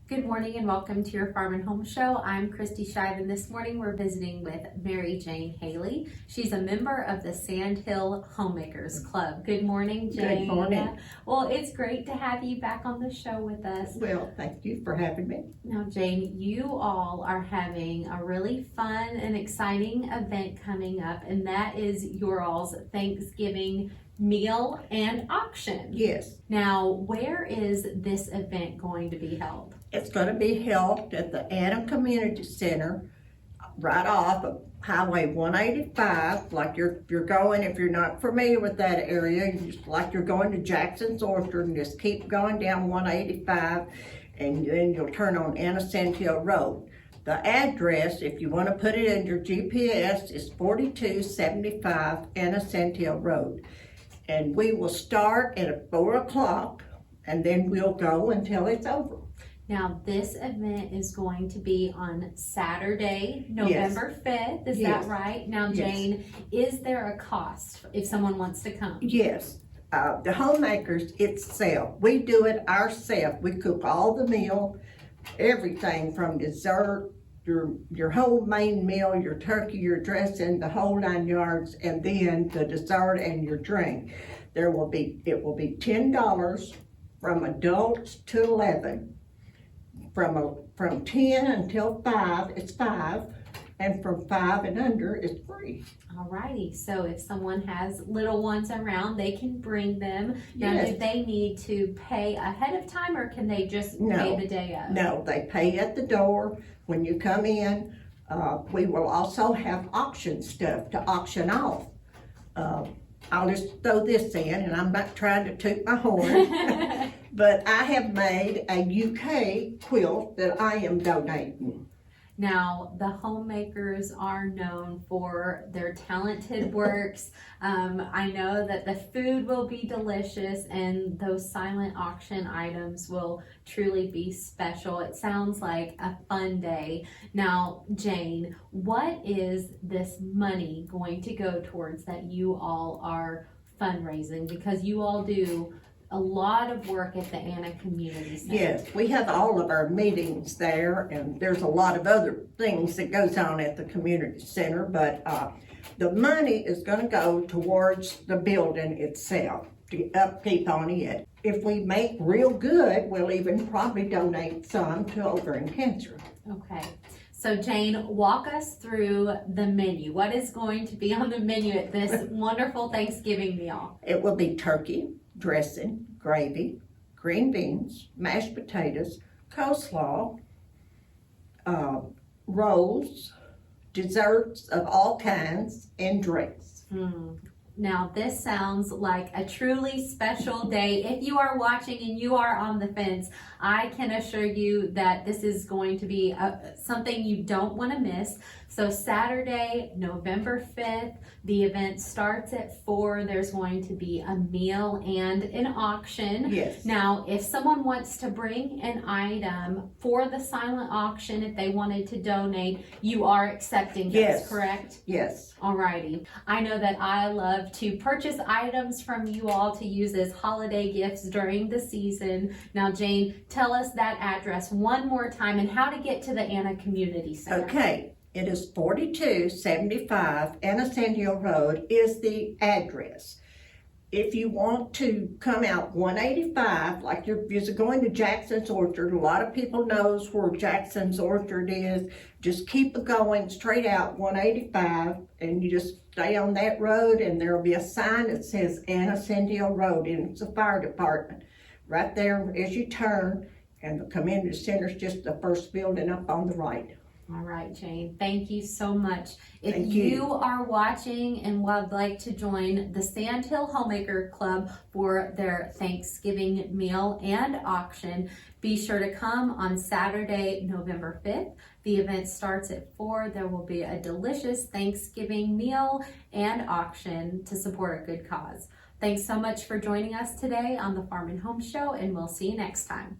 Good morning and welcome to your Farm and Home Show. I'm Kristi Shive, and this morning we're visiting with Mary Jane Haley. She's a member of the Sandhill Homemakers Club. Good morning, Jane. Good morning. Well, it's great to have you back on the show with us. Well, thank you for having me. Now, Jane, you all are having a really fun and exciting event coming up, and that is your all's Thanksgiving meal and auction. Yes, Now, where is this event going to be held? it's going to be held at the Anna Community Center, right off of Highway 185. Like you're going, if you're not familiar with that area, like you're going to Jackson's Orchard, and just keep going down 185, and then you'll turn on Anna Sandhill Road. The address, if you want to put it in your GPS, is 4275 Anna Sandhill Road. And we will start at 4 o'clock, and then we'll go until it's over. Now, this event is going to be on Saturday, November 5th. Is Yes. that right? Now, Yes. Jane, is there a cost if someone wants to come? Yes, the homemakers itself, we do it ourselves. We cook all the meal, everything from dessert, your whole main meal, your turkey, your dressing, the whole 9 yards, and then the dessert and your drink. It will be $10 from adults to 11. From 10 until 5, it's 5, and from 5 and under, it's free. Alrighty, so if someone has little ones around, they can bring them. Now, Yes. do they need to pay ahead of time, or can they just pay No. the day of? No, they pay at the door when you come in. We will also have auction stuff to auction off. I'll just throw this in, and I'm not trying to toot my horn, but I have made a UK quilt that I am donating. Now, the homemakers are known for their talented works. I know that the food will be delicious, and those silent auction items will truly be special. It sounds like a fun day. Now, Jane, what is this money going to go towards that you all are fundraising? Because you all do a lot of work at the Anna Community Center. Yes, we have all of our meetings there, and there's a lot of other things that goes on at the community center, but the money is going to go towards the building itself, to upkeep on it. If we make real good, we'll even probably donate some to ovarian cancer. Okay. So Jane, walk us through the menu. What is going to be on the menu at this wonderful Thanksgiving meal? It will be turkey, dressing, gravy, green beans, mashed potatoes, coleslaw, rolls, desserts of all kinds, and drinks. Now, this sounds like a truly special day. If you are watching and you are on the fence, I can assure you that this is going to be something you don't want to miss. So Saturday, November 5th, the event starts at 4. There's going to be a meal and an auction. Yes. Now, if someone wants to bring an item for the silent auction, if they wanted to donate, you are accepting those, Yes. correct? Yes. Alrighty. I know that I love to purchase items from you all to use as holiday gifts during the season. Now, Jane, tell us that address one more time and how to get to the Anna Community Center. Okay. It is 4275 Anna Sandhill Road is the address. If you want to come out 185, like you're going to Jackson's Orchard, a lot of people knows where Jackson's Orchard is. Just keep going straight out 185, and you just stay on that road, and there'll be a sign that says Anna Sandhill Road, and it's the fire department. Right there as you turn, and the community center is just the first building up on the right. All right, Jane, thank you so much. If Thank you you. are watching and would like to join the Sandhill Homemaker Club for their Thanksgiving meal and auction, be sure to come on Saturday, November 5th. The event starts at 4. There will be a delicious Thanksgiving meal and auction to support a good cause. Thanks so much for joining us today on the Farm and Home Show, and we'll see you next time.